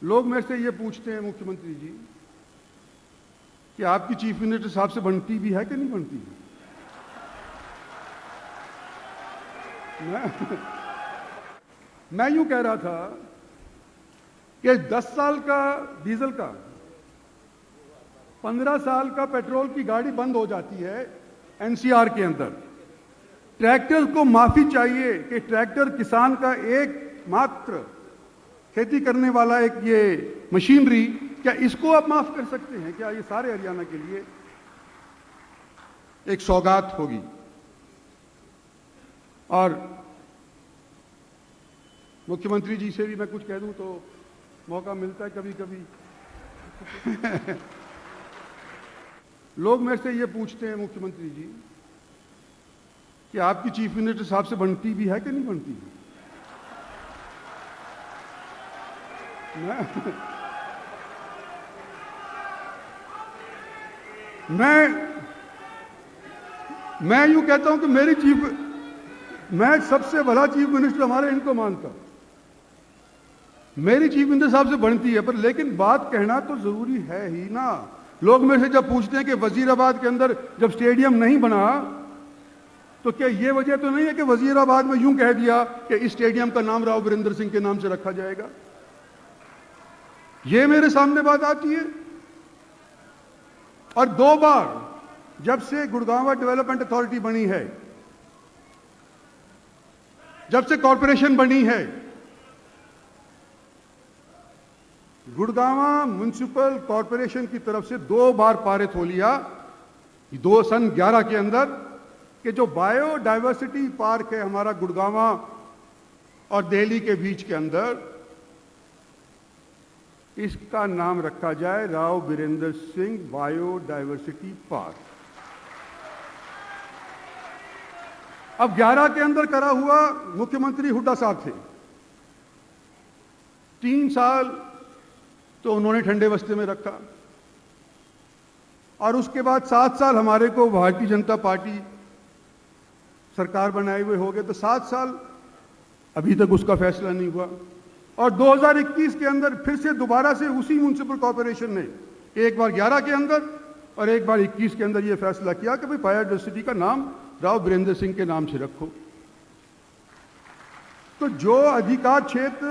लोग मेरे से ये पूछते हैं मुख्यमंत्री जी कि आपकी चीफ मिनिस्टर साहब से बनती भी है कि नहीं बनती मैं यूं कह रहा था कि 10 साल का डीजल का 15 साल का पेट्रोल की गाड़ी बंद हो जाती है एनसीआर के अंदर। ट्रैक्टर को माफी चाहिए कि ट्रैक्टर किसान का एकमात्र खेती करने वाला एक ये मशीनरी, क्या इसको आप माफ कर सकते हैं? क्या ये सारे हरियाणा के लिए एक सौगात होगी? और मुख्यमंत्री जी से भी मैं कुछ कह दूं तो मौका मिलता है कभी कभी। लोग मेरे से ये पूछते हैं मुख्यमंत्री जी कि आपकी चीफ मिनिस्टर साहब से बनती भी है कि नहीं बनती? मैं यूं कहता हूं कि मैं सबसे भला चीफ मिनिस्टर हमारे इनको मानता हूं। मेरी चीफ मिनिस्टर साहब से बनती है, पर लेकिन बात कहना तो जरूरी है ही ना। लोग मेरे से जब पूछते हैं कि वजीराबाद के अंदर जब स्टेडियम नहीं बना तो क्या ये वजह तो नहीं है कि वजीराबाद में यूं कह दिया कि इस स्टेडियम का नाम राव वीरेंद्र सिंह के नाम से रखा जाएगा? ये मेरे सामने बात आती है। और 2 बार जब से गुड़गांव डेवलपमेंट अथॉरिटी बनी है, जब से कॉरपोरेशन बनी है, गुड़गांव म्युनिसिपल कॉरपोरेशन की तरफ से 2 बार पारित हो लिया 2011 के अंदर कि जो बायोडायवर्सिटी पार्क है हमारा गुड़गांव और दिल्ली के बीच के अंदर, इसका नाम रखा जाए राव वीरेंद्र सिंह बायोडायवर्सिटी पार्क। अब 11 के अंदर करा हुआ मुख्यमंत्री हुड्डा साहब थे। 3 साल तो उन्होंने ठंडे बस्ते में रखा और उसके बाद 7 साल हमारे को भारतीय जनता पार्टी सरकार बनाए हुए हो गए, तो 7 साल अभी तक उसका फैसला नहीं हुआ। और 2021 के अंदर फिर से दोबारा से उसी म्युनिसिपल कॉर्पोरेशन ने एक बार 11 के अंदर और एक बार 21 के अंदर यह फैसला किया कि भाई बायोडायवर्सिटी का नाम राव वीरेंद्र सिंह के नाम से रखो। तो जो अधिकार क्षेत्र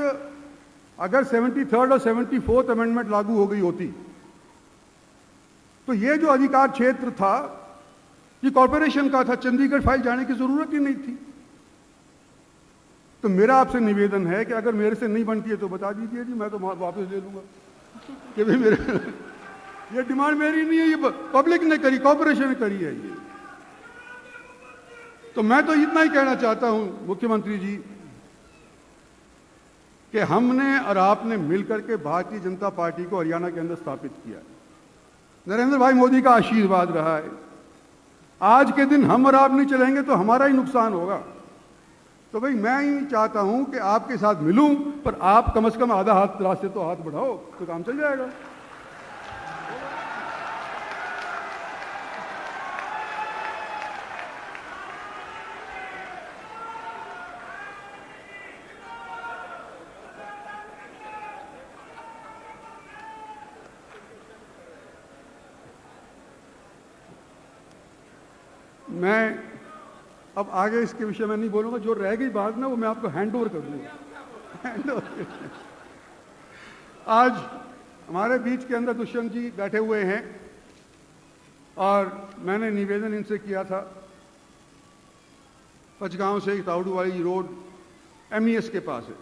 अगर 73rd और 74th अमेंडमेंट लागू हो गई होती तो ये जो अधिकार क्षेत्र था ये कॉर्पोरेशन का था, चंडीगढ़ फाइल जाने की जरूरत ही नहीं थी। तो मेरा आपसे निवेदन है कि अगर मेरे से नहीं बनती है तो बता दीजिए जी, मैं तो वापस ले लूंगा कि भाई मेरे ये डिमांड मेरी नहीं है, ये पब्लिक ने करी, कॉर्पोरेशन ने करी है ये। तो मैं तो इतना ही कहना चाहता हूं मुख्यमंत्री जी कि हमने और आपने मिलकर के भारतीय जनता पार्टी को हरियाणा के अंदर स्थापित किया। नरेंद्र भाई मोदी का आशीर्वाद रहा है। आज के दिन हम और आप नहीं चलेंगे तो हमारा ही नुकसान होगा। तो भाई मैं ही चाहता हूं कि आपके साथ मिलूं, पर आप कम से कम आधा हाथ रास्ते तो हाथ बढ़ाओ तो काम चल जाएगा। मैं अब आगे इसके विषय में नहीं बोलूंगा, जो रह गई बात ना वो मैं आपको हैंड ओवर कर दूंगा। आज हमारे बीच के अंदर दुष्यंत जी बैठे हुए हैं और मैंने निवेदन इनसे किया था, पचगांव से ताउडू वाली रोड MES के पास है।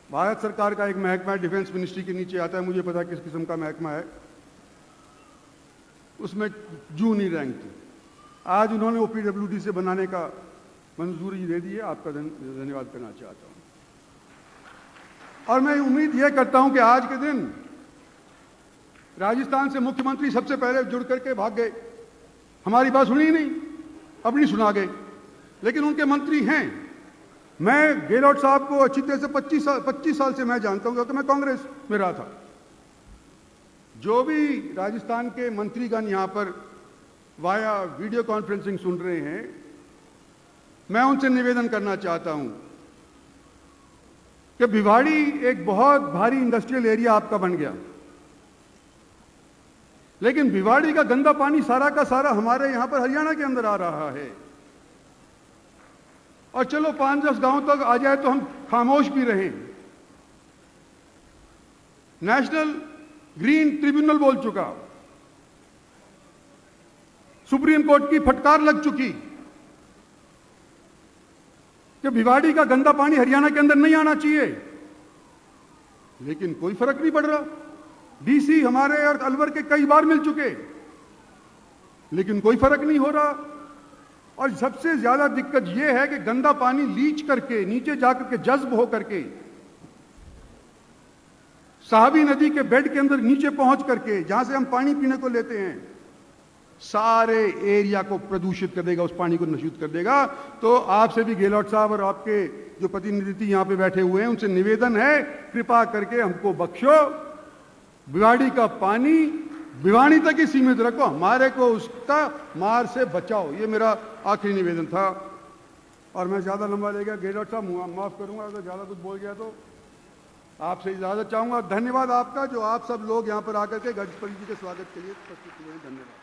भारत सरकार का एक महकमा डिफेंस मिनिस्ट्री के नीचे आता है, मुझे पता किस किस्म का महकमा है, उसमें जू नहीं रैंक थी। आज उन्होंने OPWD से बनाने का मंजूरी दे दी है, आपका धन्यवाद करना चाहता हूं। और मैं उम्मीद यह करता हूं कि आज के दिन राजस्थान से मुख्यमंत्री सबसे पहले जुड़ करके भाग गए, हमारी बात सुनी नहीं, अपनी सुना गए, लेकिन उनके मंत्री हैं। मैं गेहलोत साहब को अच्छी तरह से 25 साल से मैं जानता हूं, क्योंकि मैं कांग्रेस में रहा था। जो भी राजस्थान के मंत्रीगण यहां पर वाया वीडियो कॉन्फ्रेंसिंग सुन रहे हैं, मैं उनसे निवेदन करना चाहता हूं कि भिवाड़ी एक बहुत भारी इंडस्ट्रियल एरिया आपका बन गया, लेकिन भिवाड़ी का गंदा पानी सारा का सारा हमारे यहां पर हरियाणा के अंदर आ रहा है। और चलो 5-10 गांव तक आ जाए तो हम खामोश भी रहें। नेशनल ग्रीन ट्रिब्यूनल बोल चुका, सुप्रीम कोर्ट की फटकार लग चुकी कि भिवाड़ी का गंदा पानी हरियाणा के अंदर नहीं आना चाहिए, लेकिन कोई फर्क नहीं पड़ रहा। डीसी हमारे और अलवर के कई बार मिल चुके, लेकिन कोई फर्क नहीं हो रहा। और सबसे ज्यादा दिक्कत यह है कि गंदा पानी लीच करके नीचे जाकर के जज्ब हो करके साहबी नदी के बेड के अंदर नीचे पहुंच करके जहां से हम पानी पीने को लेते हैं, सारे एरिया को प्रदूषित कर देगा, उस पानी को नशूद कर देगा। तो आपसे भी गहलोत साहब और आपके जो प्रतिनिधि यहां पे बैठे हुए हैं उनसे निवेदन है, कृपा करके हमको बख्शो, भिवाड़ी का पानी भिवाड़ी तक ही सीमित रखो, हमारे को उसका मार से बचाओ। ये मेरा आखिरी निवेदन था और मैं ज्यादा लंबा ले गया। गहलोत साहब माफ करूंगा अगर ज्यादा कुछ बोल गया तो, आपसे इजाजत चाहूंगा। धन्यवाद आपका, जो आप सब लोग यहां पर आकर के गजपति जी के स्वागत के लिए उपस्थित हुए हैं। धन्यवाद।